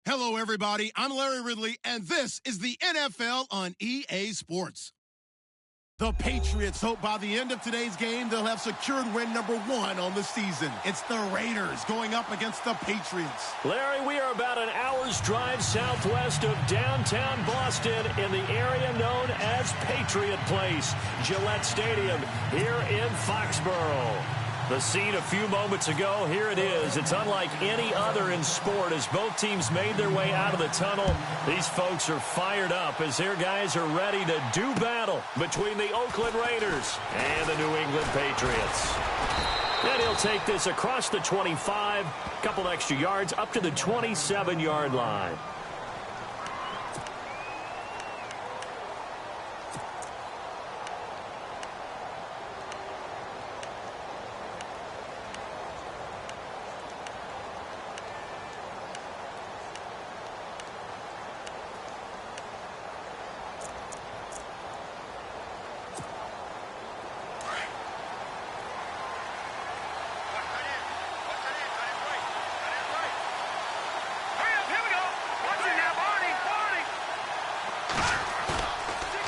Hello, everybody. I'm Larry Ridley, and this is the NFL on EA Sports. The Patriots hope by the end of today's game they'll have secured win number 1 on the season. It's the Raiders going up against the Patriots. Larry, we are about an hour's drive southwest of downtown Boston in the area known as Patriot Place, Gillette Stadium here in Foxborough. The scene a few moments ago, here it is. It's unlike any other in sport as both teams made their way out of the tunnel. These folks are fired up as their guys are ready to do battle between the Oakland Raiders and the New England Patriots. And he'll take this across the 25, a couple extra yards up to the 27-yard line.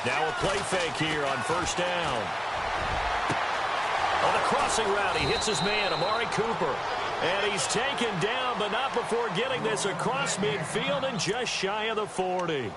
Now a play fake here on first down. On the crossing route, he hits his man, Amari Cooper. And he's taken down, but not before getting this across midfield and just shy of the 40.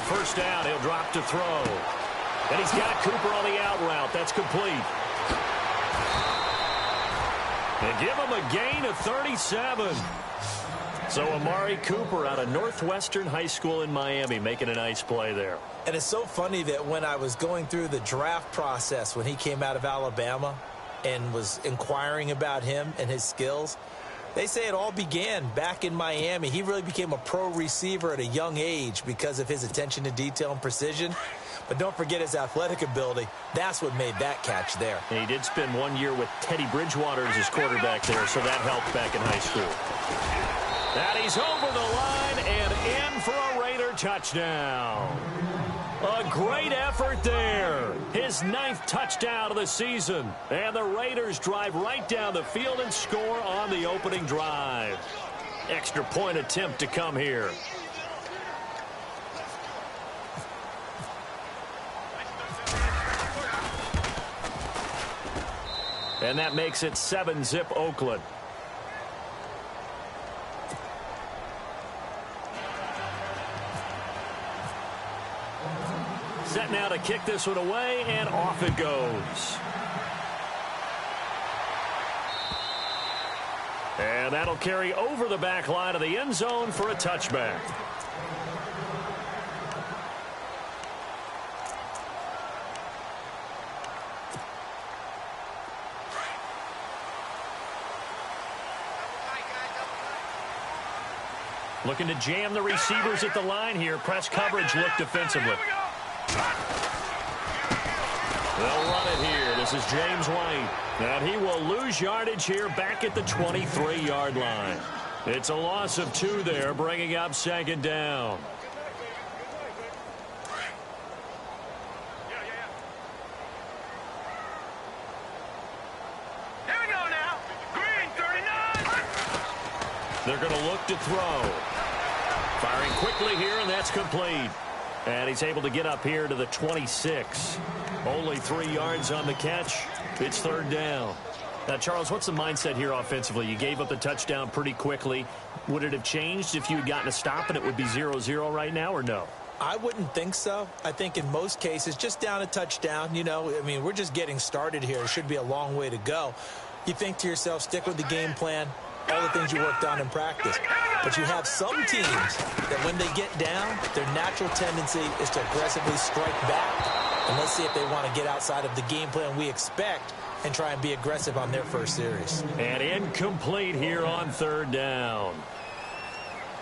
First down, he'll drop to throw. And he's got Cooper on the out route. That's complete. And give him a gain of 37. So Amari Cooper out of Northwestern High School in Miami making a nice play there. And it's so funny that when I was going through the draft process when he came out of Alabama and was inquiring about him and his skills, they say it all began back in Miami. He really became a pro receiver at a young age because of his attention to detail and precision. But don't forget his athletic ability. That's what made that catch there. And he did spend 1 year with Teddy Bridgewater as his quarterback there, so that helped back in high school. And he's over the line and in for a Raider touchdown. A great effort there. His 9th touchdown of the season. And the Raiders drive right down the field and score on the opening drive. Extra point attempt to come here. And that makes it 7-zip Oakland. Set now to kick this one away, and off it goes. And that'll carry over the back line of the end zone for a touchback. Looking to jam the receivers at the line here. Press coverage look defensively. They'll run it here. This is James White. And he will lose yardage here back at the 23-yard line. It's a loss of 2 there, bringing up second down. Here we go now. Green 39. They're going to look to throw. Firing quickly here, and that's complete. And he's able to get up here to the 26. Only 3 yards on the catch. It's third down. Now, Charles, what's the mindset here offensively? You gave up the touchdown pretty quickly. Would it have changed if you had gotten a stop and it would be 0-0 right now, or no? I wouldn't think so. I think in most cases, just down a touchdown, you know, I mean, we're just getting started here. It should be a long way to go. You think to yourself, stick with the game plan, all the things you worked on in practice. But you have some teams that when they get down, their natural tendency is to aggressively strike back. And let's see if they want to get outside of the game plan we expect and try and be aggressive on their first series. And incomplete here on third down.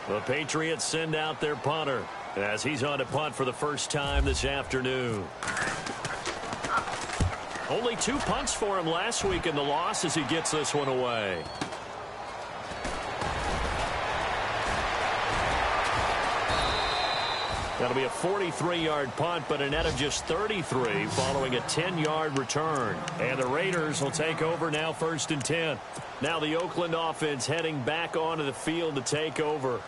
The Patriots send out their punter. as he's on to punt for the first time this afternoon. Only 2 punts for him last week in the loss as he gets this one away. That'll be a 43-yard punt, but a net of just 33 following a 10-yard return. And the Raiders will take over now, 1st and 10. Now the Oakland offense heading back onto the field to take over.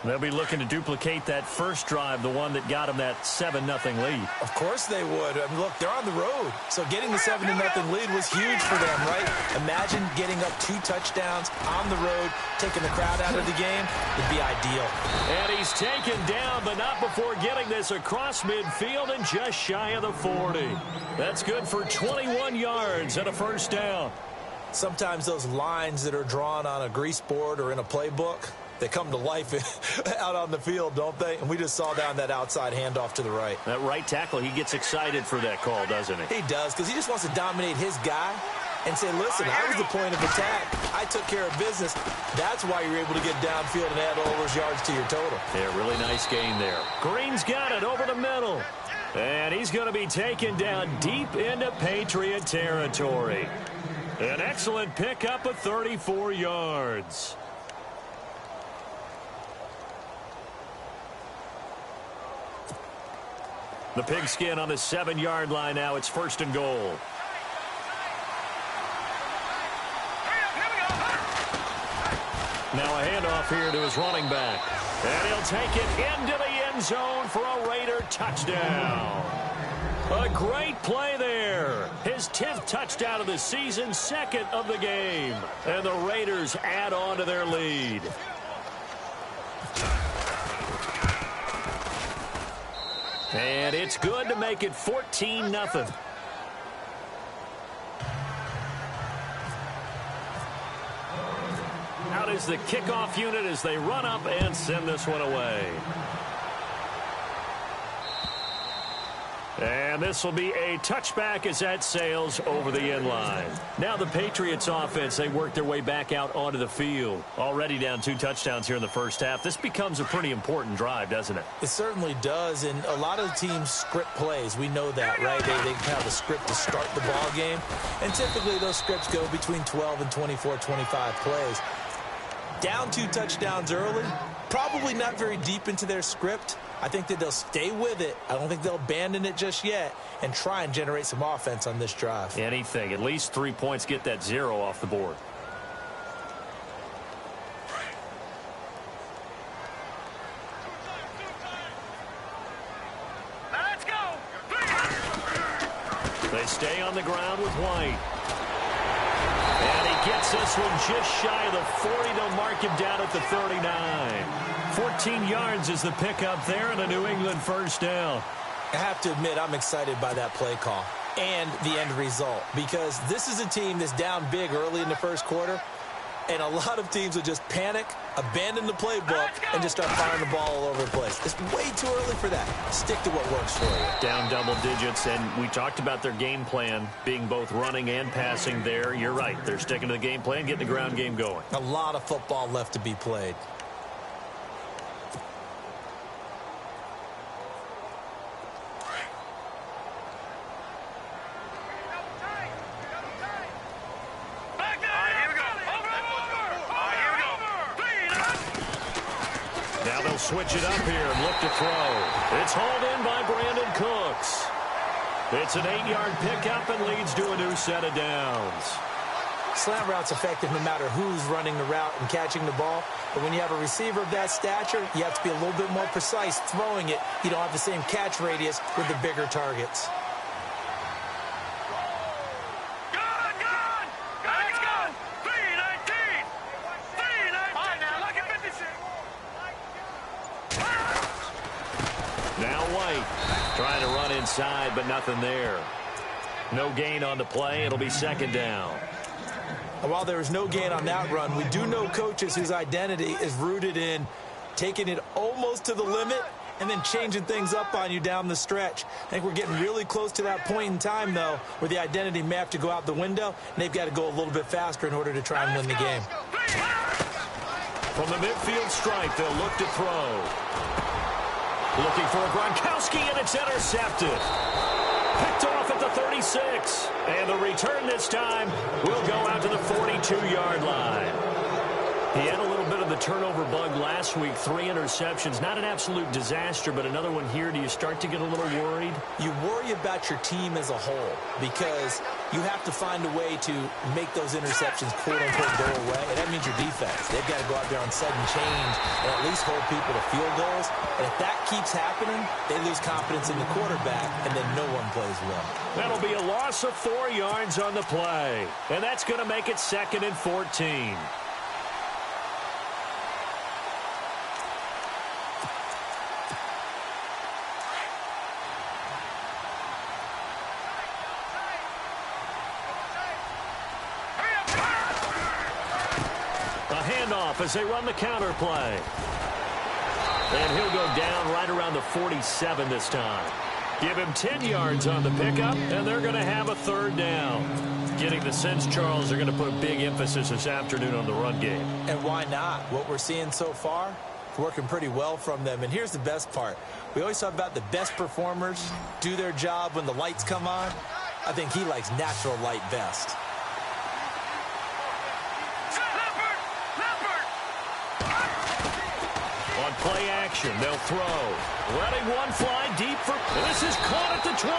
They'll be looking to duplicate that first drive, the one that got them that 7-0 lead. Of course they would. I mean, look, they're on the road. So getting the 7-0 lead was huge for them, right? Imagine getting up 2 touchdowns on the road, taking the crowd out of the game. It'd be ideal. And he's taken down, but not before getting this across midfield and just shy of the 40. That's good for 21 yards and a first down. Sometimes those lines that are drawn on a grease board or in a playbook, they come to life out on the field, don't they? And we just saw down that outside handoff to the right. That right tackle, he gets excited for that call, doesn't he? He does, because he just wants to dominate his guy and say, listen, I was the point of attack. I took care of business. That's why you're able to get downfield and add all those yards to your total. Yeah, really nice game there. Green's got it over the middle. And he's going to be taken down deep into Patriot territory. An excellent pickup of 34 yards. The pigskin on the 7-yard line now. It's 1st and goal. Now a handoff here to his running back. And he'll take it into the end zone for a Raider touchdown. A great play there. His 10th touchdown of the season, 2nd of the game. And the Raiders add on to their lead. And it's good to make it 14-0. Out is the kickoff unit as they run up and send this one away. And this will be a touchback as that sails over the end line. Now the Patriots offense, they work their way back out onto the field. Already down 2 touchdowns here in the first half. This becomes a pretty important drive, doesn't it? It certainly does, and a lot of teams script plays. We know that, right? They have a script to start the ball game, and typically those scripts go between 12 and 24, 25 plays. Down 2 touchdowns early, probably not very deep into their script. I think that they'll stay with it. I don't think they'll abandon it just yet and try and generate some offense on this drive. Anything. At least 3 points, get that 0 off the board. Let's go. They stay on the ground with White. And he gets this one just shy of the 40. They'll mark him down at the 39. 14 yards is the pickup there and a New England first down. I have to admit, I'm excited by that play call and the end result, because this is a team that's down big early in the first quarter, and a lot of teams will just panic, abandon the playbook, and just start firing the ball all over the place. It's way too early for that. Stick to what works for you. Down double digits, and we talked about their game plan being both running and passing there. You're right. They're sticking to the game plan, getting the ground game going. A lot of football left to be played. Switch it up here and look to throw. It's hauled in by Brandon Cooks. It's an 8-yard pickup and leads to a new set of downs. Slant route's effective no matter who's running the route and catching the ball. But when you have a receiver of that stature, you have to be a little bit more precise throwing it. You don't have the same catch radius with the bigger targets. Trying to run inside, but nothing there. No gain on the play. It'll be 2nd down. While there was no gain on that run, we do know coaches whose identity is rooted in taking it almost to the limit and then changing things up on you down the stretch. I think we're getting really close to that point in time, though, where the identity may have to go out the window, and they've got to go a little bit faster in order to try and win the game. From the midfield stripe, they'll look to throw. Looking for Gronkowski, and it's intercepted. Picked off at the 36. And the return this time will go out to the 42-yard line. He had a little bit of the turnover bug last week, 3 interceptions. Not an absolute disaster, but another one here. Do you start to get a little worried? You worry about your team as a whole because you have to find a way to make those interceptions, quote-unquote, go away. And that means your defense. They've got to go out there on sudden change and at least hold people to field goals. And if that keeps happening, they lose confidence in the quarterback, and then no one plays well. That'll be a loss of 4 yards on the play. And that's going to make it 2nd and 14. As they run the counter play. And he'll go down right around the 47 this time. Give him 10 yards on the pickup, and they're going to have a 3rd down. Getting the sense, Charles, they're going to put a big emphasis this afternoon on the run game. And why not? What we're seeing so far, it's working pretty well from them. And here's the best part. We always talk about the best performers do their job when the lights come on. I think he likes natural light best. Play action. They'll throw. Letting one fly deep for... This is caught at the 20.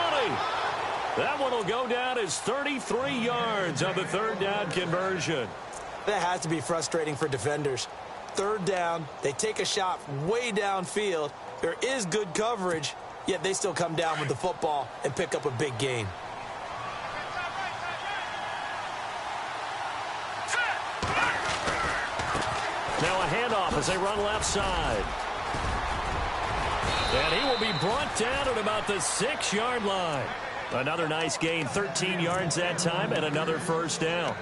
That one will go down as 33 yards on the 3rd down conversion. That has to be frustrating for defenders. 3rd down, they take a shot way downfield. There is good coverage, yet they still come down with the football and pick up a big gain. Now a handoff as they run left side. And he will be brought down at about the 6-yard line. Another nice gain, 13 yards that time, and another 1st down.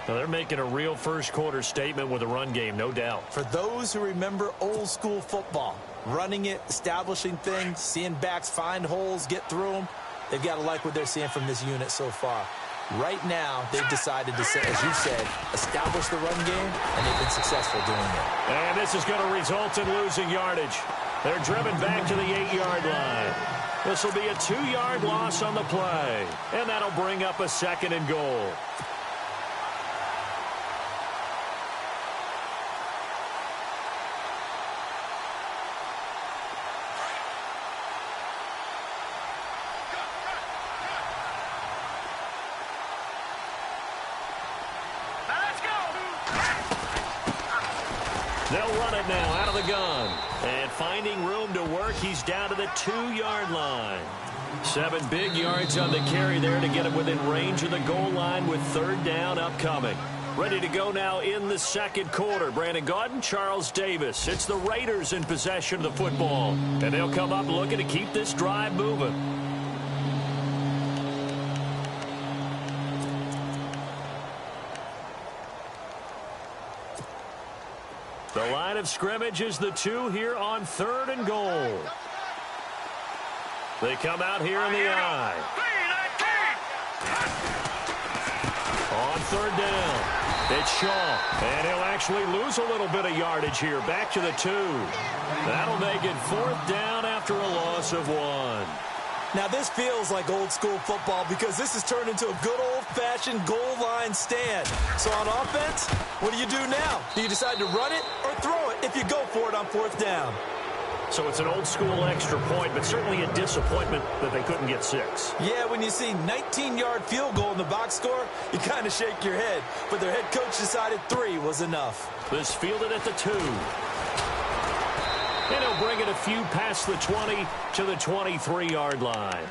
Now they're making a real first-quarter statement with a run game, no doubt. For those who remember old-school football, running it, establishing things, seeing backs find holes, get through them, they've got to like what they're seeing from this unit so far. Right now, they've decided to, as you said, establish the run game, and they've been successful doing it. And this is going to result in losing yardage. They're driven back to the 8-yard line. This will be a 2-yard loss on the play, and that'll bring up a 2nd and goal. They'll run it now out of the gun. And finding room to work, he's down to the 2-yard line. 7 big yards on the carry there to get him within range of the goal line with 3rd down upcoming. Ready to go now in the 2nd quarter. Brandon Gaudin, Charles Davis. It's the Raiders in possession of the football. And they'll come up looking to keep this drive moving. The line of scrimmage is the 2 here on 3rd and goal. They come out here in the I. On 3rd down, it's Shaw, and he'll actually lose a little bit of yardage here. Back to the 2. That'll make it 4th down after a loss of 1. Now, this feels like old-school football because this has turned into a good old-fashioned goal line stand. So on offense, what do you do now? Do you decide to run it or throw it if you go for it on 4th down? So it's an old-school extra point, but certainly a disappointment that they couldn't get 6. Yeah, when you see 19-yard field goal in the box score, you kind of shake your head. But their head coach decided 3 was enough. This fielded at the 2. And he'll bring it a few past the 20 to the 23-yard line.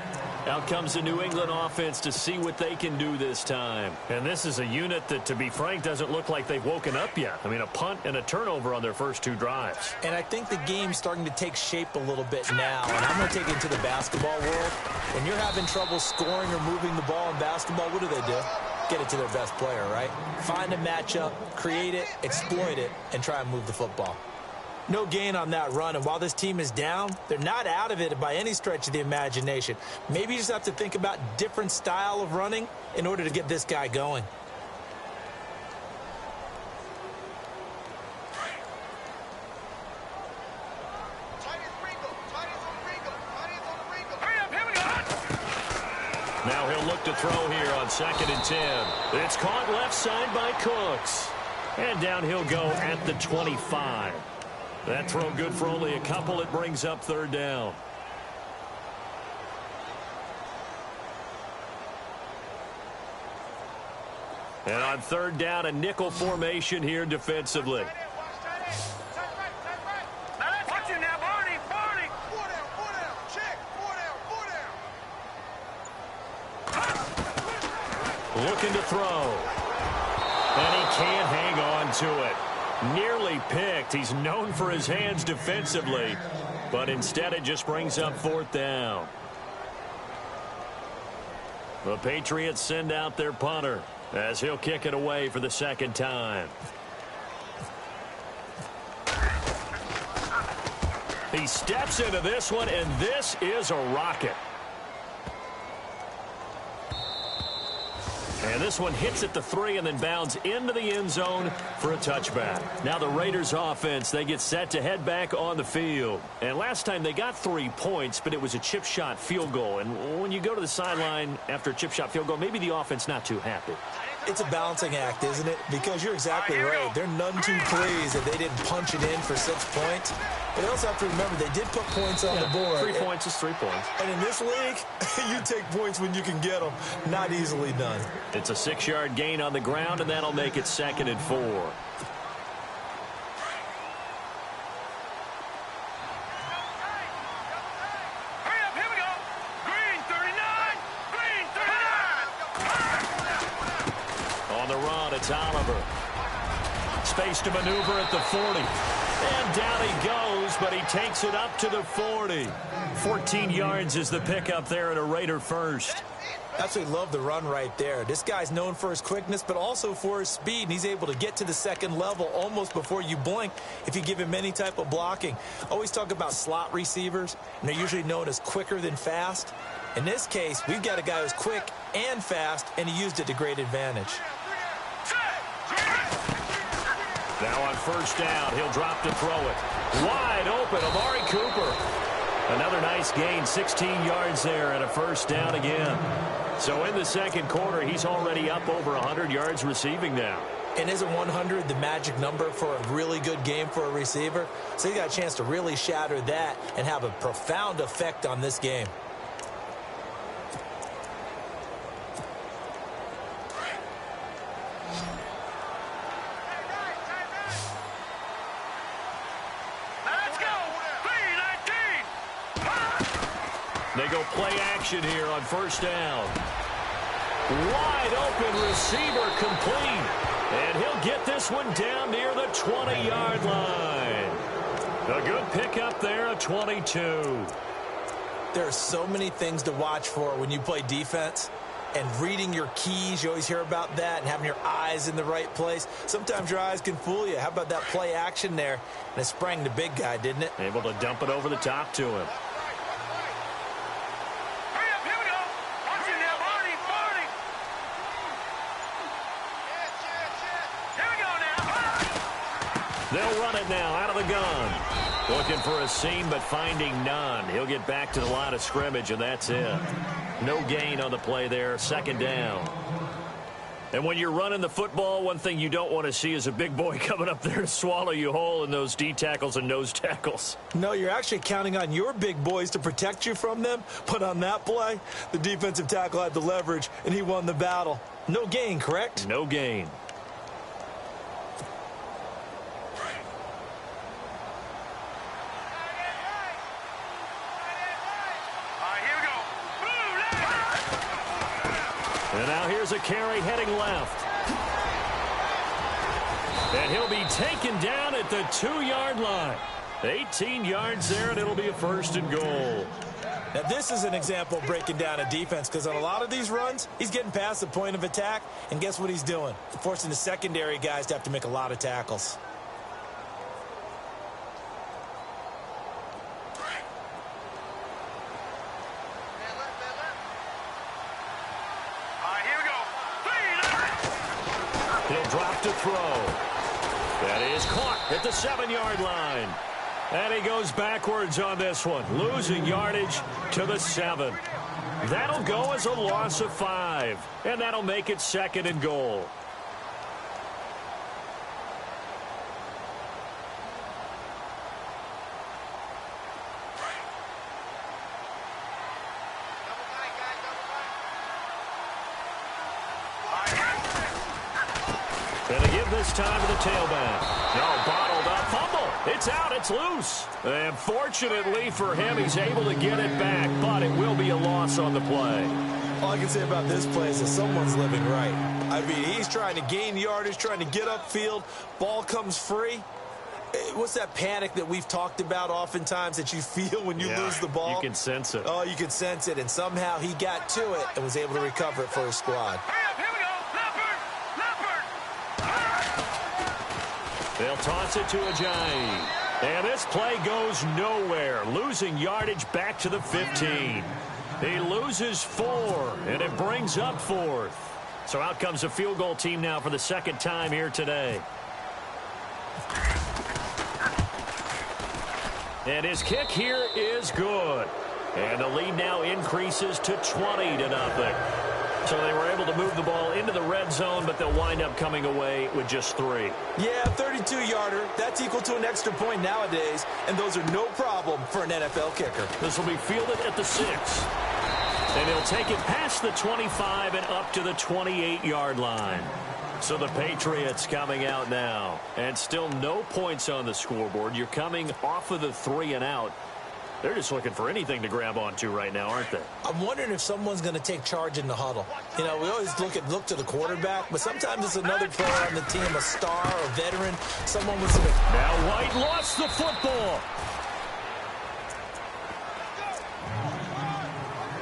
Out comes the New England offense to see what they can do this time. And this is a unit that, to be frank, doesn't look like they've woken up yet. I mean, a punt and a turnover on their first 2 drives. And I think the game's starting to take shape a little bit now. And I'm going to take it into the basketball world. When you're having trouble scoring or moving the ball in basketball, what do? Get it to their best player, right? Find a matchup, create it, exploit it, and try and move the football. No gain on that run, and while this team is down, they're not out of it by any stretch of the imagination. Maybe you just have to think about different style of running in order to get this guy going. to throw here on 2nd and 10. It's caught left side by Cooks. And down he'll go at the 25. That throw good for only a couple. It brings up 3rd down. And on 3rd down, a nickel formation here defensively. Looking to throw. And he can't hang on to it. Nearly picked. He's known for his hands defensively, but instead it just brings up 4th down. The Patriots send out their punter as he'll kick it away for the 2nd time. He steps into this one, and this is a rocket. And this one hits at the 3 and then bounds into the end zone for a touchback. Now the Raiders offense, they get set to head back on the field. And last time they got 3 points, but it was a chip shot field goal. And when you go to the sideline after a chip shot field goal, maybe the offense not too happy. It's a balancing act, isn't it? Because you're exactly right. They're none too pleased that they didn't punch it in for 6 points. But you also have to remember they did put points on the board. 3 points is 3 points. And in this league, you take points when you can get them. Not easily done. It's a 6-yard gain on the ground, and that'll make it 2nd and 4. It's Oliver. Space to maneuver at the 40. And down he goes, but he takes it up to the 40. 14 yards is the pickup there at a Raider first. Absolutely love the run right there. This guy's known for his quickness, but also for his speed. And he's able to get to the 2nd level almost before you blink if you give him any type of blocking. Always talk about slot receivers, and they're usually known as quicker than fast. In this case, we've got a guy who's quick and fast, and he used it to great advantage. Now on 1st down, he'll drop to throw it. Wide open, Amari Cooper. Another nice gain, 16 yards there and a 1st down again. So in the 2nd quarter, he's already up over 100 yards receiving now. And isn't 100 the magic number for a really good game for a receiver? So he got a chance to really shatter that and have a profound effect on this game. They go play action here on 1st down. Wide open receiver complete. And he'll get this one down near the 20-yard line. A good pickup there, a 22. There are so many things to watch for when you play defense. And reading your keys, you always hear about that, and having your eyes in the right place. Sometimes your eyes can fool you. How about that play action there? And it sprang the big guy, didn't it? Able to dump it over the top to him. They'll run it now out of the gun. Looking for a seam, but finding none. He'll get back to the line of scrimmage, and that's it. No gain on the play there, 2nd down. And when you're running the football, one thing you don't want to see is a big boy coming up there to swallow you whole in those D tackles and nose tackles. No, you're actually counting on your big boys to protect you from them. But on that play, the defensive tackle had the leverage, and he won the battle. No gain, correct? No gain. And now here's a carry heading left. And he'll be taken down at the 2-yard line. 18 yards there, and it'll be a 1st and goal. Now, this is an example of breaking down a defense, because on a lot of these runs, he's getting past the point of attack, and guess what he's doing? Forcing the secondary guys to have to make a lot of tackles. He'll drop to throw. That is caught at the 7-yard line. And he goes backwards on this one, losing yardage to the 7. That'll go as a loss of 5, and that'll make it 2nd and goal. Gonna give this time to the tailback. No, bottled up. Fumble. It's out. It's loose. And fortunately for him, he's able to get it back, but it will be a loss on the play. All I can say about this play is that someone's living right. I mean, he's trying to gain yardage, trying to get upfield. Ball comes free. What's that panic that we've talked about oftentimes that you feel when you lose the ball? You can sense it. Oh, you can sense it, and somehow he got to it and was able to recover it for his squad. Here we go. They'll toss it to Ajayi. And this play goes nowhere, losing yardage back to the 15. He loses 4, and it brings up 4th. So out comes a field goal team now for the 2nd time here today. And his kick here is good. And the lead now increases to 20-0. So they were able to move the ball into the red zone, but they'll wind up coming away with just 3. Yeah, 32-yarder. That's equal to an extra point nowadays, and those are no problem for an NFL kicker. This will be fielded at the 6. And he'll take it past the 25 and up to the 28-yard line. So the Patriots coming out now. And still no points on the scoreboard. You're coming off of the 3 and out. They're just looking for anything to grab onto right now, aren't they? I'm wondering if someone's going to take charge in the huddle. You know, we always look to the quarterback, but sometimes it's another player on the team, a star, a veteran, someone with some... Now White lost the football.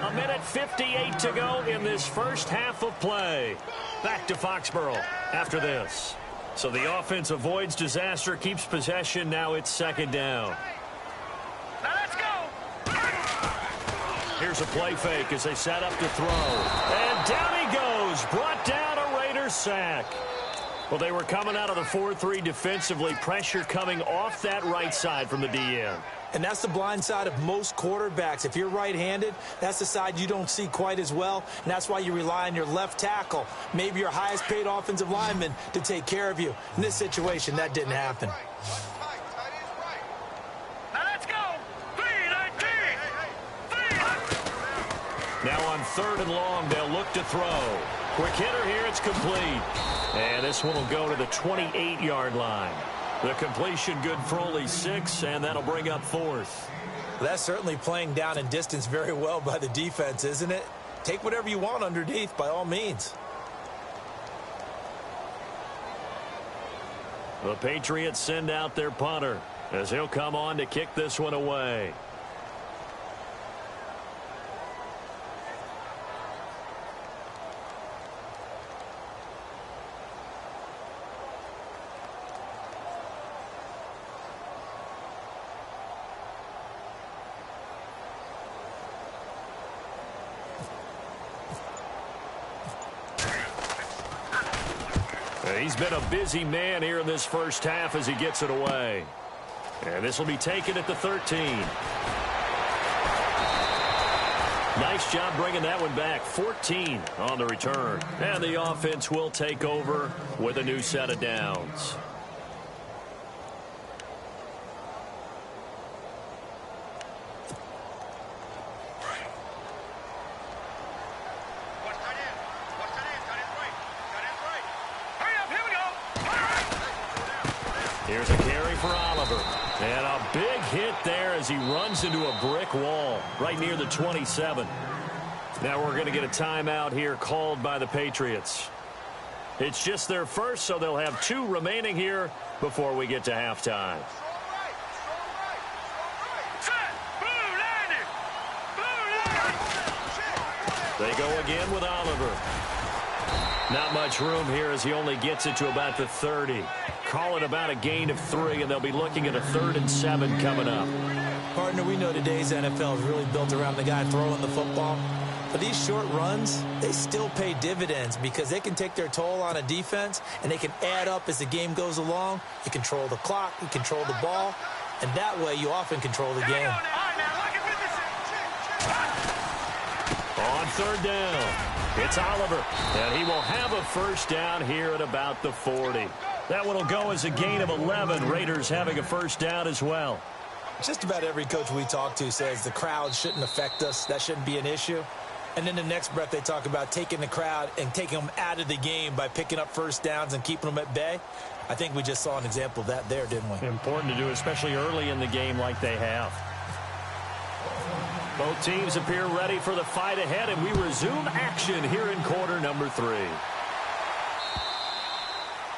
1:58 to go in this first half of play. Back to Foxborough after this. So the offense avoids disaster, keeps possession. Now it's 2nd down. Now let's go. Here's a play fake as they set up to throw. And down he goes. Brought down a Raiders sack. Well, they were coming out of the 4-3 defensively. Pressure coming off that right side from the DN. And that's the blind side of most quarterbacks. If you're right-handed, that's the side you don't see quite as well, and that's why you rely on your left tackle, maybe your highest-paid offensive lineman, to take care of you. In this situation, that didn't happen. Now let's go. 3-19. Now on 3rd and long, they'll look to throw. Quick hitter here, it's complete. And this one will go to the 28-yard line. The completion good for only 6, and that'll bring up 4th. That's certainly playing down in distance very well by the defense, isn't it? Take whatever you want underneath, by all means. The Patriots send out their punter as he'll come on to kick this one away. He's been a busy man here in this first half as he gets it away. And this will be taken at the 13. Nice job bringing that one back. 14 on the return. And the offense will take over with a new set of downs. Here's a carry for Oliver. And a big hit there as he runs into a brick wall right near the 27. Now we're going to get a timeout here called by the Patriots. It's just their first, so they'll have 2 remaining here before we get to halftime. They go again with Oliver. Not much room here as he only gets it to about the 30. Call it about a gain of 3, and they'll be looking at a 3rd and 7 coming up. Partner, we know today's NFL is really built around the guy throwing the football. But these short runs, they still pay dividends because they can take their toll on a defense, and they can add up as the game goes along. You control the clock, you control the ball, and that way you often control the game. On third down, it's Oliver, and he will have a first down here at about the 40. That one will go as a gain of 11. Raiders having a first down as well. Just about every coach we talk to says the crowd shouldn't affect us. That shouldn't be an issue. And then the next breath they talk about taking the crowd and taking them out of the game by picking up first downs and keeping them at bay. I think we just saw an example of that there, didn't we? Important to do, especially early in the game like they have. Both teams appear ready for the fight ahead, and we resume action here in quarter number 3.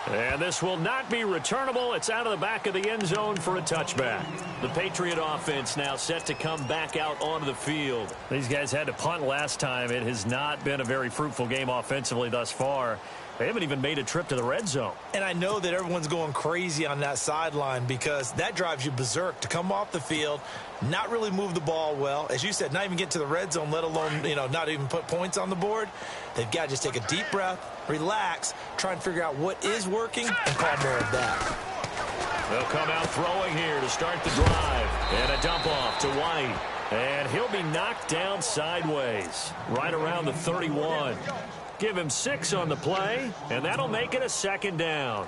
And this will not be returnable. It's out of the back of the end zone for a touchback. The Patriot offense now set to come back out onto the field. These guys had to punt last time. It has not been a very fruitful game offensively thus far. They haven't even made a trip to the red zone. And I know that everyone's going crazy on that sideline because that drives you berserk to come off the field, not really move the ball well. As you said, not even get to the red zone, let alone, not even put points on the board. They've got to just take a deep breath, relax, try and figure out what is working, and call more of that. They'll come out throwing here to start the drive. And a dump off to White. And he'll be knocked down sideways, right around the 31. Give him 6 on the play, and that'll make it a second down.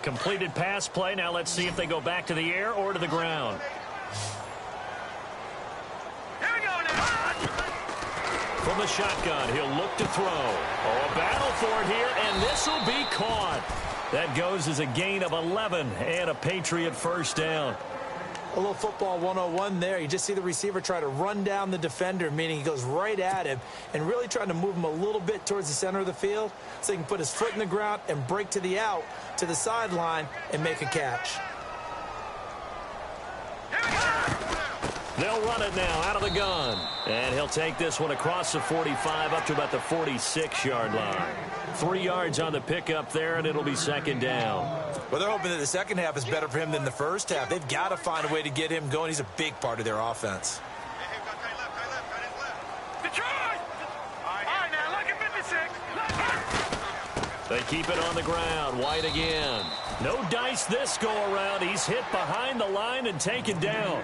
Completed pass play. Now let's see if they go back to the air or to the ground. Here we go now. From the shotgun, he'll look to throw. Oh, a battle for it here, and this will be caught. That goes as a gain of 11 and a Patriot first down. A little football 101 there. You just see the receiver try to run down the defender, meaning he goes right at him and really trying to move him a little bit towards the center of the field so he can put his foot in the ground and break to the out, to the sideline, and make a catch. They'll run it now out of the gun. And he'll take this one across the 45 up to about the 46-yard line. 3 yards on the pickup there, and it'll be second down. Well, they're hoping that the second half is better for him than the first half. They've got to find a way to get him going. He's a big part of their offense. Detroit! All right, now, look at 56. They keep it on the ground. White again. No dice this go-around. He's hit behind the line and taken down.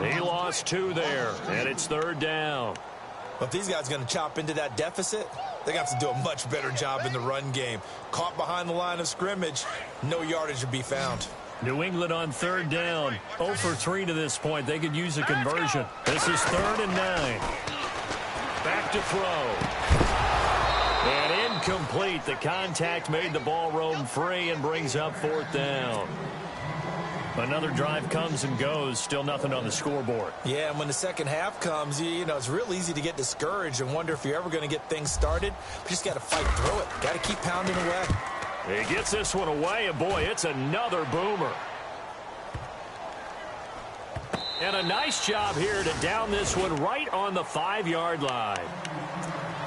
He lost 2 there, and it's third down. Well, if these guys are going to chop into that deficit, they're going to have to do a much better job in the run game. Caught behind the line of scrimmage, no yardage to be found. New England on third down. 0 for 3 to this point. They could use a conversion. This is 3rd and 9. Back to throw. And incomplete. The contact made the ball roam free and brings up 4th down. Another drive comes and goes. Still nothing on the scoreboard. Yeah, and when the second half comes, it's real easy to get discouraged and wonder if you're ever going to get things started. But you just got to fight through it. Got to keep pounding away. He gets this one away, and boy, it's another boomer. And a nice job here to down this one right on the 5-yard line.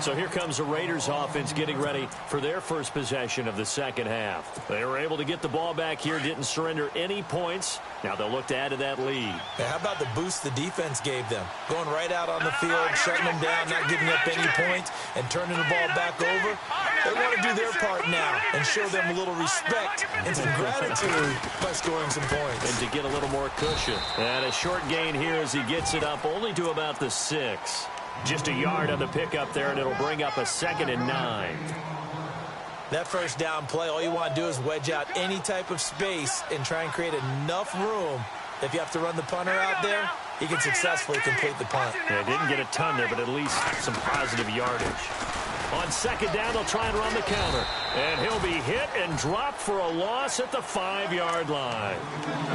So here comes the Raiders offense getting ready for their first possession of the second half. They were able to get the ball back here, didn't surrender any points. Now they'll look to add to that lead. Yeah, how about the boost the defense gave them? Going right out on the field, shutting them down, not giving up any points, and turning the ball back over. They want to do their part now and show them a little respect and some gratitude by scoring some points. And to get a little more cushion. And a short gain here as he gets it up only to about the 6. Just a yard on the pickup there, and it'll bring up a 2nd and 9. That first down play, all you want to do is wedge out any type of space and try and create enough room. If you have to run the punter out there, he can successfully complete the punt. Yeah, didn't get a ton there, but at least some positive yardage. On second down, they'll try and run the counter. And he'll be hit and dropped for a loss at the 5-yard line.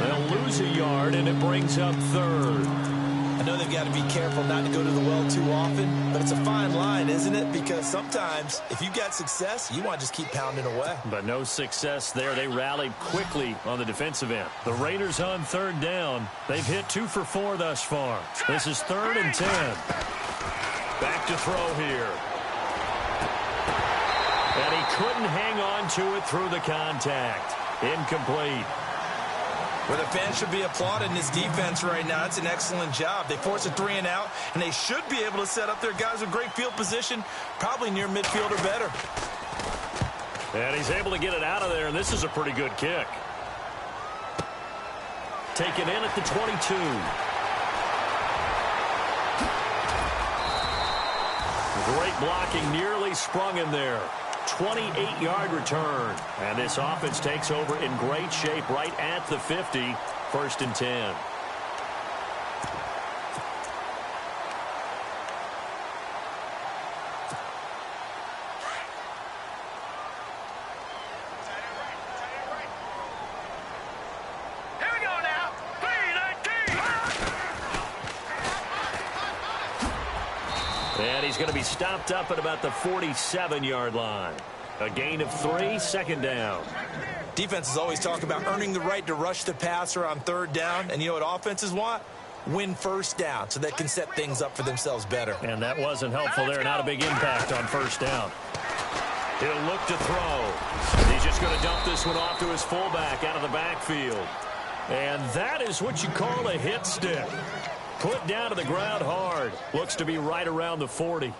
They'll lose a yard, and it brings up 3rd. I know they've got to be careful not to go to the well too often, but it's a fine line, isn't it? Because sometimes, if you've got success, you want to just keep pounding away. But no success there. They rallied quickly on the defensive end. The Raiders on third down. They've hit 2 for 4 thus far. This is 3rd and 10. Back to throw here. And he couldn't hang on to it through the contact. Incomplete. Well, the fans should be applauding this defense right now. It's an excellent job. They force a 3 and out, and they should be able to set up their guys with great field position, probably near midfield or better. And he's able to get it out of there, and this is a pretty good kick. Taken in at the 22. Great blocking, nearly sprung him there. 28-yard return. And this offense takes over in great shape right at the 50. First and 10. And he's going to be stopped up at about the 47-yard line. A gain of 3, second down. Defenses always talk about earning the right to rush the passer on third down. And you know what offenses want? Win first down so they can set things up for themselves better. And that wasn't helpful there. Not a big impact on first down. He'll look to throw. He's just going to dump this one off to his fullback out of the backfield. And that is what you call a hit stick. Put down to the ground hard. Looks to be right around the 40.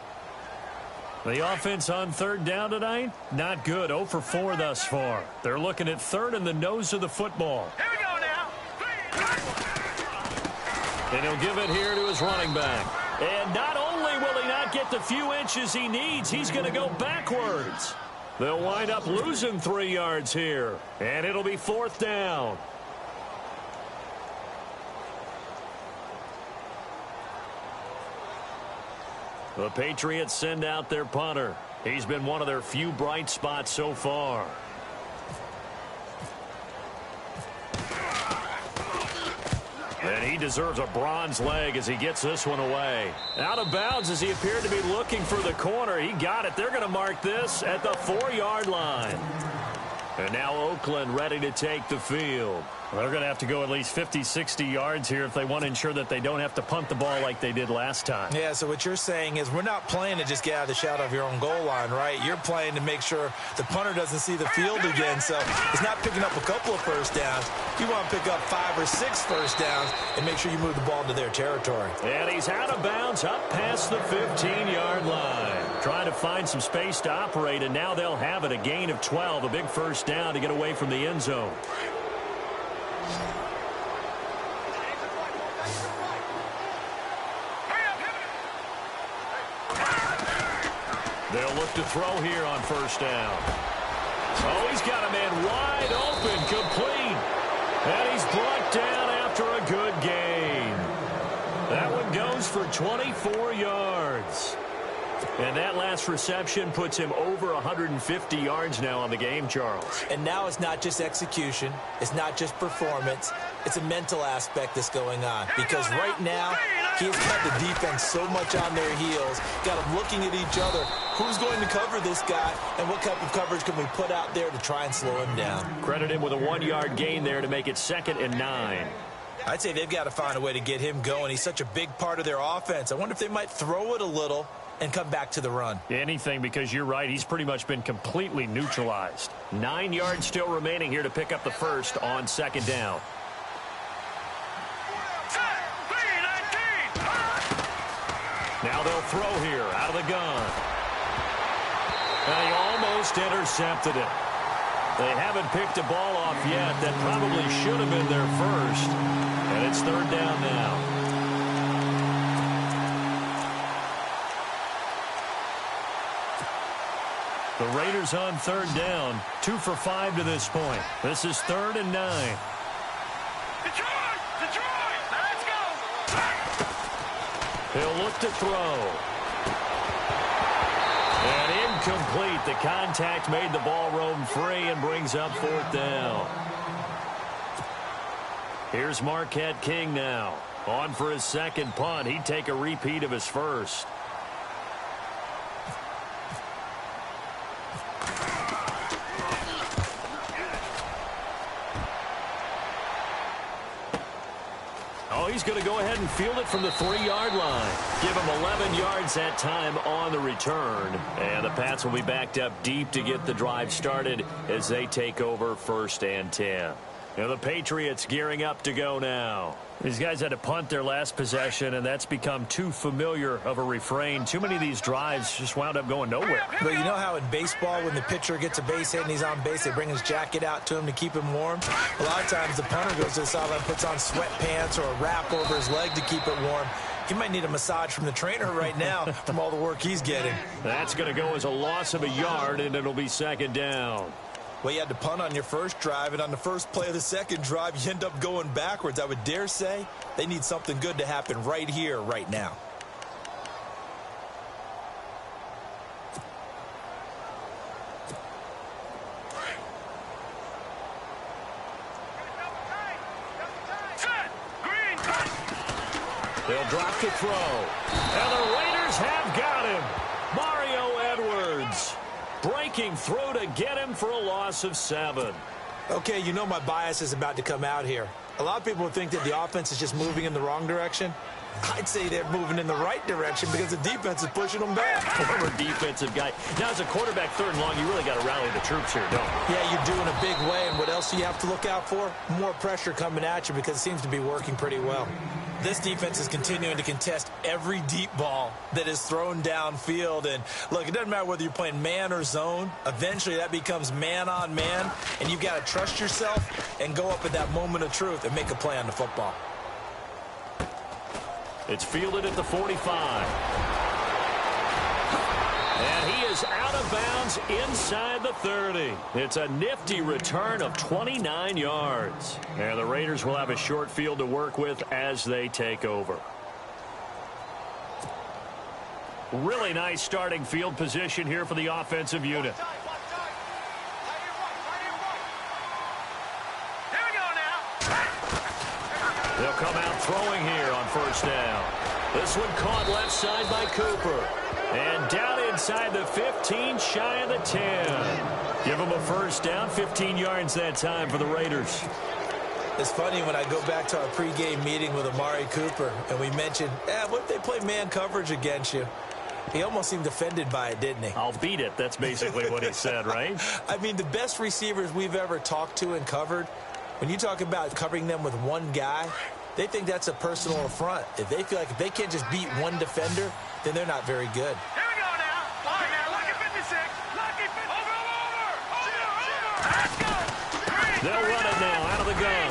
The offense on third down tonight, not good. 0 for 4 thus far. They're looking at third in the nose of the football. Here we go now. And he'll give it here to his running back. And not only will he not get the few inches he needs, he's going to go backwards. They'll wind up losing 3 yards here. And it'll be fourth down. The Patriots send out their punter. He's been one of their few bright spots so far. And he deserves a bronze leg as he gets this one away. Out of bounds as he appeared to be looking for the corner. He got it. They're going to mark this at the 4-yard line. And now Oakland ready to take the field. Well, they're going to have to go at least 50, 60 yards here if they want to ensure that they don't have to punt the ball like they did last time. Yeah, so what you're saying is we're not playing to just get out of the shadow of your own goal line, right? You're playing to make sure the punter doesn't see the field again. So it's not picking up a couple of first downs. You want to pick up 5 or 6 first downs and make sure you move the ball into their territory. And he's out of bounds up past the 15-yard line. Trying to find some space to operate, and now they'll have it. A gain of 12, a big first down to get away from the end zone. They'll look to throw here on first down. Oh, he's got a man wide open, complete. And he's brought down after a good gain. That one goes for 24 yards. And that last reception puts him over 150 yards now on the game, Charles. And now it's not just execution. It's not just performance. It's a mental aspect that's going on. Because right now, he has got the defense so much on their heels, got them looking at each other. Who's going to cover this guy, and what type of coverage can we put out there to try and slow him down? Credit him with a 1-yard gain there to make it 2nd and 9. I'd say they've got to find a way to get him going. He's such a big part of their offense. I wonder if they might throw it a little and come back to the run. Anything, because you're right. He's pretty much been completely neutralized. 9 yards still remaining here to pick up the first on 2nd down. Now they'll throw here out of the gun. And he almost intercepted it. They haven't picked a ball off yet. That probably should have been their first. And it's 3rd down now. The Raiders on 3rd down. 2 for 5 to this point. This is 3rd and 9. Detroit! Detroit! Let's go! He'll look to throw. And incomplete. The contact made the ball roam free and brings up 4th down. Here's Marquette King now. On for his 2nd punt. He'd take a repeat of his first. Oh, he's going to go ahead and field it from the 3-yard line. Give him 11 yards that time on the return. And the Pats will be backed up deep to get the drive started as they take over 1st and 10. And the Patriots gearing up to go now. These guys had to punt their last possession, and that's become too familiar of a refrain. Too many of these drives just wound up going nowhere. But you know how in baseball, when the pitcher gets a base hit and he's on base, they bring his jacket out to him to keep him warm? A lot of times the punter goes to the sideline, puts on sweatpants or a wrap over his leg to keep it warm. He might need a massage from the trainer right now from all the work he's getting. That's going to go as a loss of a yard, and it'll be second down. Well, you had to punt on your first drive, and on the first play of the second drive, you end up going backwards. I would dare say they need something good to happen right here, right now. They'll drop to throw. And the Raiders have got him. Mario Edwards breaking through to get him for a loss of 7. Okay, you know my bias is about to come out here. A lot of people think that the offense is just moving in the wrong direction. I'd say they're moving in the right direction because the defense is pushing them back. Former defensive guy. Now, as a quarterback, 3rd and long, you really got to rally the troops here, don't you? Yeah, you do in a big way. And what else do you have to look out for? More pressure coming at you because it seems to be working pretty well. This defense is continuing to contest every deep ball that is thrown downfield. And, look, it doesn't matter whether you're playing man or zone. Eventually, that becomes man on man. And you've got to trust yourself and go up at that moment of truth and make a play on the football. It's fielded at the 45. And he is out of bounds inside the 30. It's a nifty return of 29 yards. And the Raiders will have a short field to work with as they take over. Really nice starting field position here for the offensive unit. They'll come out throwing here on 1st down. This one caught left side by Cooper. And down inside the 15, shy of the 10. Give them a 1st down, 15 yards that time for the Raiders. It's funny when I go back to our pregame meeting with Amari Cooper, and we mentioned, what if they play man coverage against you? He almost seemed offended by it, didn't he? I'll beat it. That's basically what he said, right? I mean, the best receivers we've ever talked to and covered, when you talk about covering them with one guy, they think that's a personal affront. If they feel like if they can't just beat one defender, then they're not very good. Here we go now. All right, now, lucky 56. Lucky 50. Over. Let's go. They'll run it now out of the gun.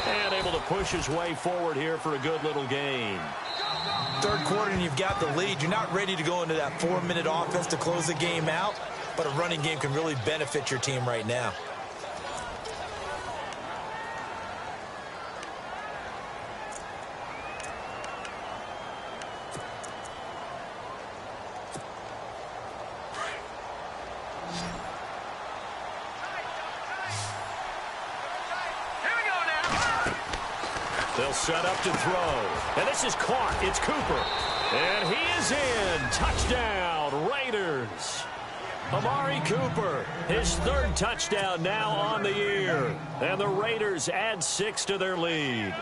And able to push his way forward here for a good little gain. 3rd quarter and you've got the lead. You're not ready to go into that 4-minute offense to close the game out, but a running game can really benefit your team right now. They'll set up to throw. And this is caught. It's Cooper. And he is in. Touchdown, Raiders. Amari Cooper, his 3rd touchdown now on the year. And the Raiders add 6 to their lead.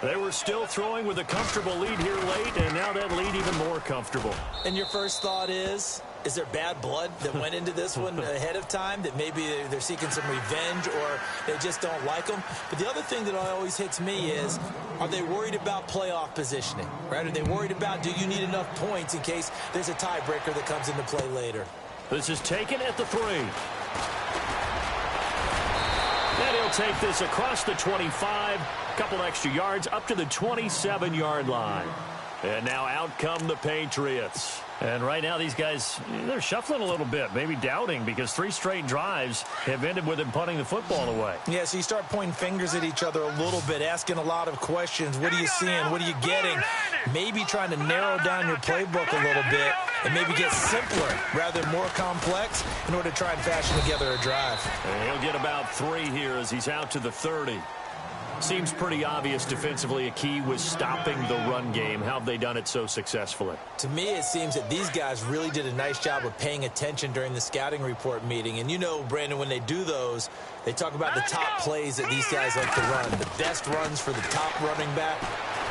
They were still throwing with a comfortable lead here late, and now that lead even more comfortable. And your first thought is there bad blood that went into this one ahead of time, that maybe they're seeking some revenge or they just don't like them? But the other thing that always hits me is, are they worried about playoff positioning? Right? Are they worried about, do you need enough points in case there's a tiebreaker that comes into play later? This is taken at the 3. And he'll take this across the 25, a couple extra yards up to the 27-yard line. And now out come the Patriots. And right now these guys, they're shuffling a little bit, maybe doubting, because 3 straight drives have ended with them punting the football away. Yeah, so you start pointing fingers at each other a little bit, asking a lot of questions. What are you seeing? What are you getting? Maybe trying to narrow down your playbook a little bit and maybe get simpler rather than more complex in order to try and fashion together a drive. And he'll get about 3 here as he's out to the 30. Seems pretty obvious defensively a key was stopping the run game. How have they done it so successfully? To me, it seems that these guys really did a nice job of paying attention during the scouting report meeting. And you know, Brandon, when they do those, they talk about the top plays that these guys like to run. The best runs for the top running back,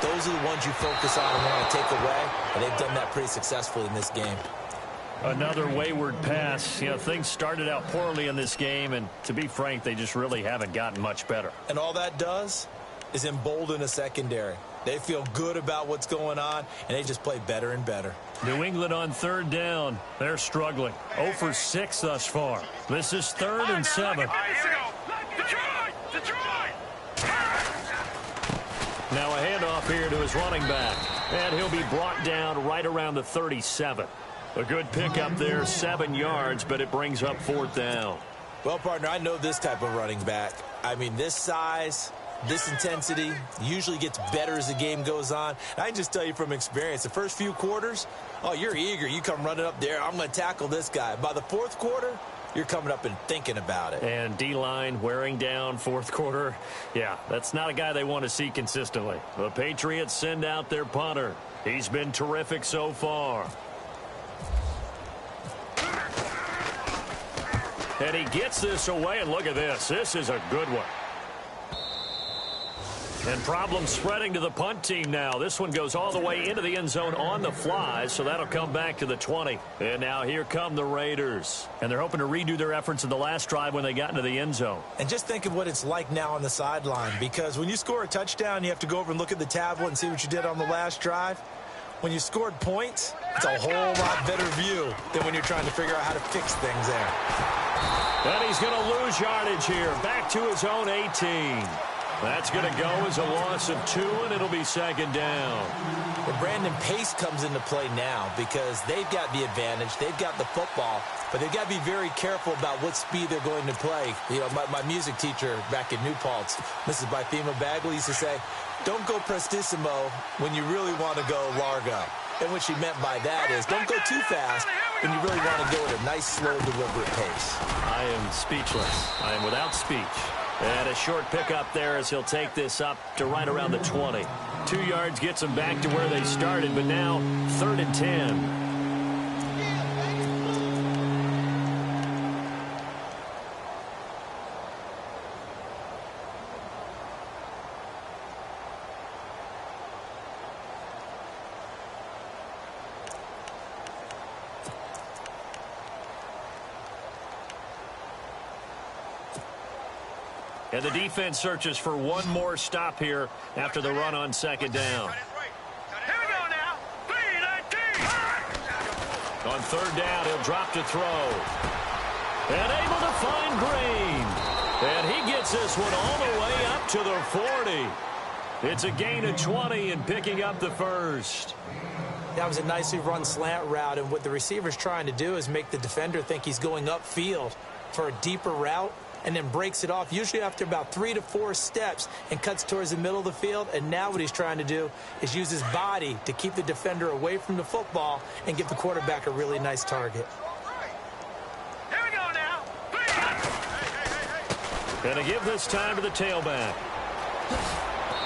those are the ones you focus on and want to take away. And they've done that pretty successfully in this game. Another wayward pass. You know, things started out poorly in this game, and to be frank, they just really haven't gotten much better. And all that does is embolden a secondary. They feel good about what's going on, and they just play better and better. New England on third down. They're struggling. 0 for 6 thus far. This is 3rd and 7. Now a handoff here to his running back. And he'll be brought down right around the 37. A good pickup there, 7 yards, but it brings up 4th down. Well, partner, I know this type of running back. I mean, this size, this intensity usually gets better as the game goes on. And I can just tell you from experience, the first few quarters, oh, you're eager. You come running up there, I'm going to tackle this guy. By the 4th quarter, you're coming up and thinking about it. And D-line wearing down 4th quarter. Yeah, that's not a guy they want to see consistently. The Patriots send out their punter. He's been terrific so far. And he gets this away, and look at this. This is a good one. And problems spreading to the punt team now. This one goes all the way into the end zone on the fly, so that'll come back to the 20. And now here come the Raiders. And they're hoping to redo their efforts in the last drive when they got into the end zone. And just think of what it's like now on the sideline, because when you score a touchdown, you have to go over and look at the tablet and see what you did on the last drive. When you scored points, it's a whole lot better view than when you're trying to figure out how to fix things there. And he's going to lose yardage here, back to his own 18. That's going to go as a loss of 2, and it'll be 2nd down. Well, Brandon, pace comes into play now because they've got the advantage. They've got the football, but they've got to be very careful about what speed they're going to play. You know, my music teacher back in New Paltz, Mrs. Bythema Bagley, used to say, don't go prestissimo when you really want to go largo. And what she meant by that is don't go too fast when you really want to go at a nice, slow, deliberate pace. I am speechless. I am without speech. And a short pickup there as he'll take this up to right around the 20. 2 yards gets them back to where they started, but now 3rd and 10. And the defense searches for one more stop here after the run on 2nd down. Here we go now. 3-19. On 3rd down, he'll drop to throw. And able to find Green. And he gets this one all the way up to the 40. It's a gain of 20 and picking up the 1st. That was a nicely run slant route, and what the receiver's trying to do is make the defender think he's going upfield for a deeper route, and then breaks it off, usually after about 3 to 4 steps, and cuts towards the middle of the field. And now what he's trying to do is use his body to keep the defender away from the football and give the quarterback a really nice target. Here we go now. Gonna give this time to the tailback.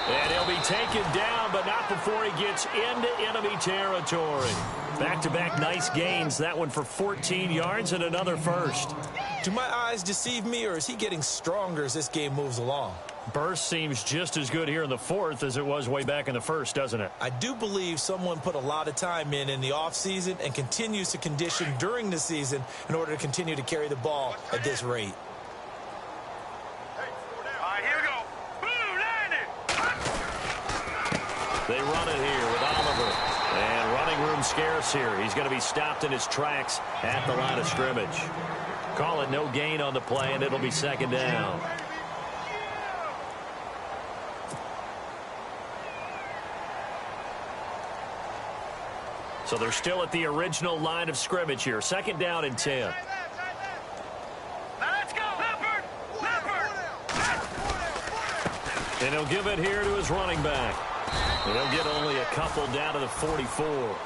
And he'll be taken down, but not before he gets into enemy territory. Back-to-back nice gains. That one for 14 yards and another 1st. Do my eyes deceive me, or is he getting stronger as this game moves along? Burst seems just as good here in the 4th as it was way back in the 1st, doesn't it? I do believe someone put a lot of time in the offseason and continues to condition during the season in order to continue to carry the ball at this rate. All right, here we go. Boom, 90. They run it here with Oliver. And running room scarce here. He's going to be stopped in his tracks at the line of scrimmage. Call it no gain on the play, and it'll be 2nd down. So they're still at the original line of scrimmage here. 2nd down and 10. Now let's go, Leopard. And he'll give it here to his running back. And he'll get only a couple down to the 44.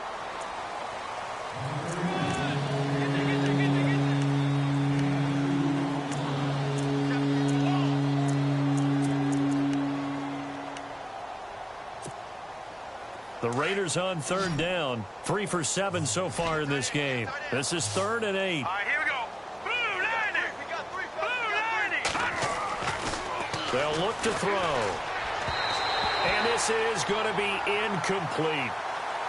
The Raiders on 3rd down. 3 for 7 so far in this game. This is 3rd and 8. All right, here we go. Boom, 90. Boom, 90. They'll look to throw. And this is going to be incomplete.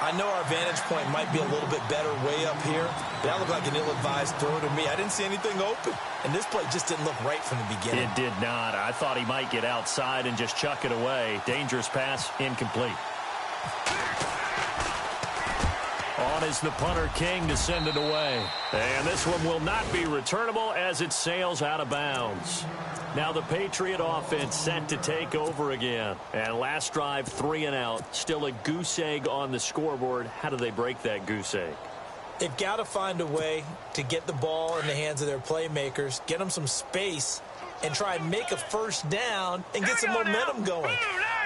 I know our vantage point might be a little bit better way up here. That looked like an ill-advised throw to me. I didn't see anything open. And this play just didn't look right from the beginning. It did not. I thought he might get outside and just chuck it away. Dangerous pass, incomplete. On is the punter King to send it away. And this one will not be returnable as it sails out of bounds. Now the Patriot offense set to take over again. And last drive, 3 and out. Still a goose egg on the scoreboard. How do they break that goose egg? They've got to find a way to get the ball in the hands of their playmakers, get them some space, and try and make a first down and get some momentum going.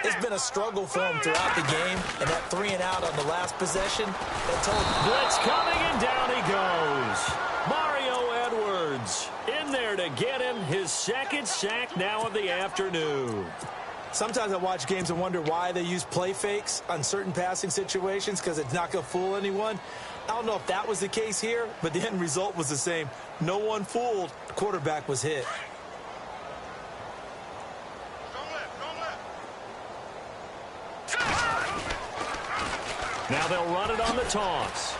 It's been a struggle for them throughout the game, and that 3 and out on the last possession, that told blitz coming, and down he goes. Mario Edwards in there to get him his second sack now of the afternoon. Sometimes I watch games and wonder why they use play fakes on certain passing situations because it's not going to fool anyone. I don't know if that was the case here, but the end result was the same. No one fooled. The quarterback was hit. Now they'll run it on the toss.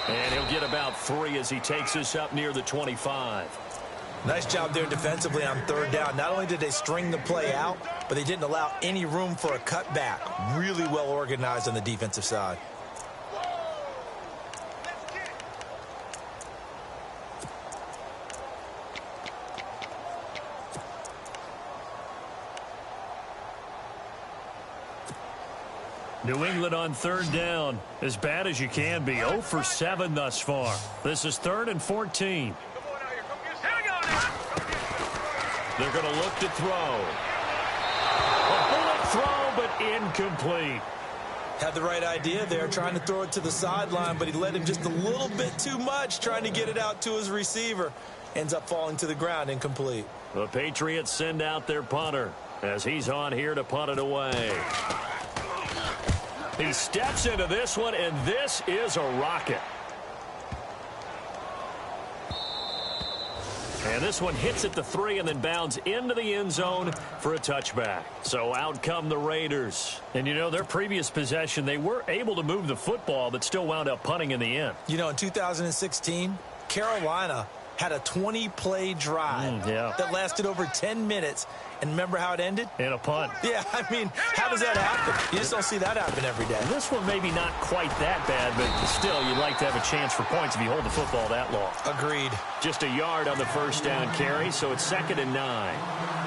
And he'll get about 3 as he takes us up near the 25. Nice job there defensively on third down. Not only did they string the play out, but they didn't allow any room for a cutback. Really well organized on the defensive side. New England on third down. As bad as you can be. 0 for 7 thus far. This is 3rd and 14. They're going to look to throw. A bullet throw, but incomplete. Had the right idea there, trying to throw it to the sideline, but he led him just a little bit too much, trying to get it out to his receiver. Ends up falling to the ground, incomplete. The Patriots send out their punter as he's on here to punt it away. He steps into this one, and this is a rocket. And this one hits at the 3 and then bounds into the end zone for a touchback. So out come the Raiders. And, you know, their previous possession, they were able to move the football but still wound up punting in the end. You know, in 2016, Carolina had a 20-play drive that lasted over 10 minutes. And remember how it ended? In a punt. Yeah, I mean, how does that happen? You just don't see that happen every day. This one maybe not quite that bad, but still, you'd like to have a chance for points if you hold the football that long. Agreed. Just a yard on the first down carry, so it's 2nd and 9.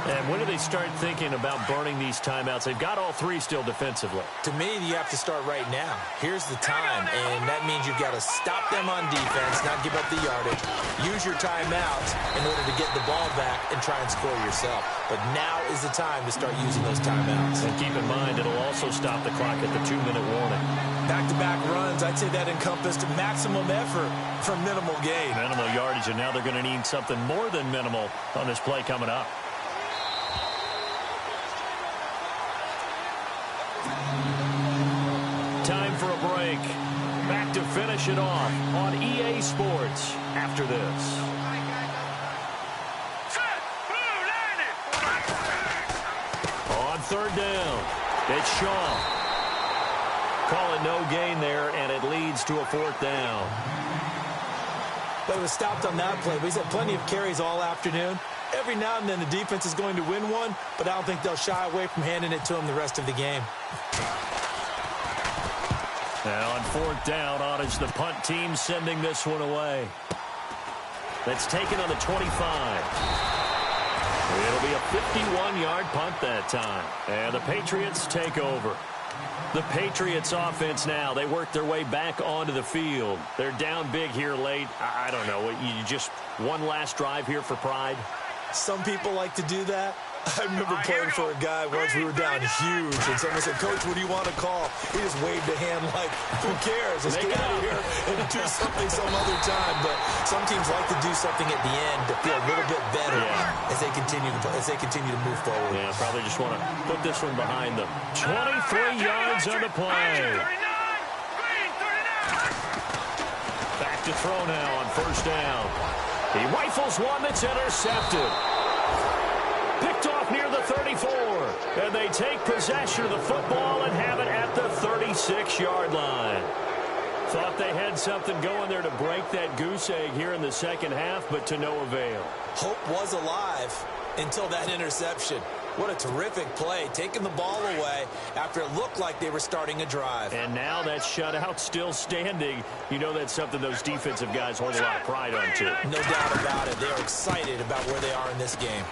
And when do they start thinking about burning these timeouts? They've got all 3 still defensively. To me, you have to start right now. Here's the time, and that means you've got to stop them on defense, not give up the yardage. Use your timeouts in order to get the ball back and try and score yourself. But now is the time to start using those timeouts. And keep in mind, it'll also stop the clock at the 2-minute warning. Back-to-back runs, I'd say that encompassed maximum effort for minimal gain. Minimal yardage, and now they're going to need something more than minimal on this play coming up. Time for a break. Back to finish it off on EA Sports after this. On third down, it's Shaw. Call it no gain there, and it leads to a 4th down. But it was stopped on that play. But he's had plenty of carries all afternoon. Every now and then the defense is going to win one, but I don't think they'll shy away from handing it to him the rest of the game. Now on 4th down, on is the punt team sending this one away. That's taken on the 25. It'll be a 51-yard punt that time. And the Patriots take over. The Patriots offense now, they work their way back onto the field. They're down big here late. I don't know. You just one last drive here for pride? Some people like to do that. I remember playing for a guy once. We were down huge, and someone said, "Coach, what do you want to call?" He just waved a hand like, "Who cares? Let's get out of here and do something some other time." But some teams like to do something at the end to feel a little bit better as they continue to move forward. Yeah, probably just want to put this one behind them. 23 yards on the play. Back to throw now on first down. He rifles one that's intercepted. Picked off near the 34. And they take possession of the football and have it at the 36. 6-yard line. Thought they had something going there to break that goose egg here in the second half, but to no avail. Hope was alive until that interception. What a terrific play, taking the ball away after it looked like they were starting a drive. And now that shutout still standing. You know that's something those defensive guys hold a lot of pride on, too. No doubt about it. They are excited about where they are in this game.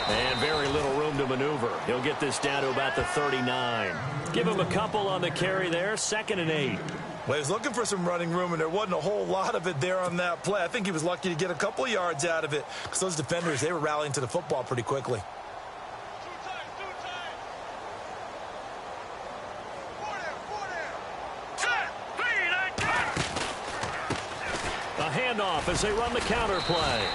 And very little room to maneuver. He'll get this down to about the 39. Give him a couple on the carry there. 2nd and 8. Well, he was looking for some running room, and there wasn't a whole lot of it there on that play. I think he was lucky to get a couple yards out of it because those defenders, they were rallying to the football pretty quickly. A handoff as they run the counter play.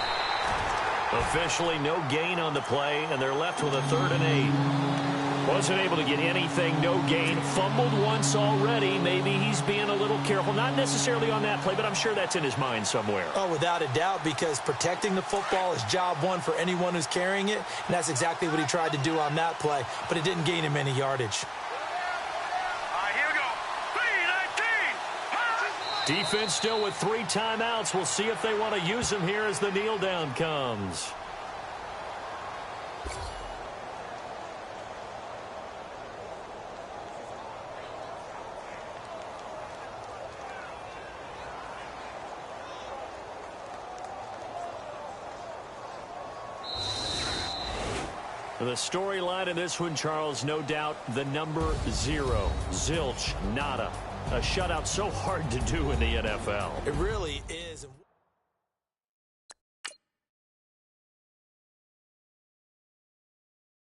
Officially no gain on the play, and they're left with a 3rd and 8. Wasn't able to get anything, no gain. Fumbled once already. Maybe he's being a little careful. Not necessarily on that play, but I'm sure that's in his mind somewhere. Oh, without a doubt, because protecting the football is job one for anyone who's carrying it, and that's exactly what he tried to do on that play, but it didn't gain him any yardage. Defense still with 3 timeouts. We'll see if they want to use them here as the kneel down comes. The storyline in this one, Charles, no doubt the number 0. Zilch, nada. A shutout so hard to do in the NFL. It really is.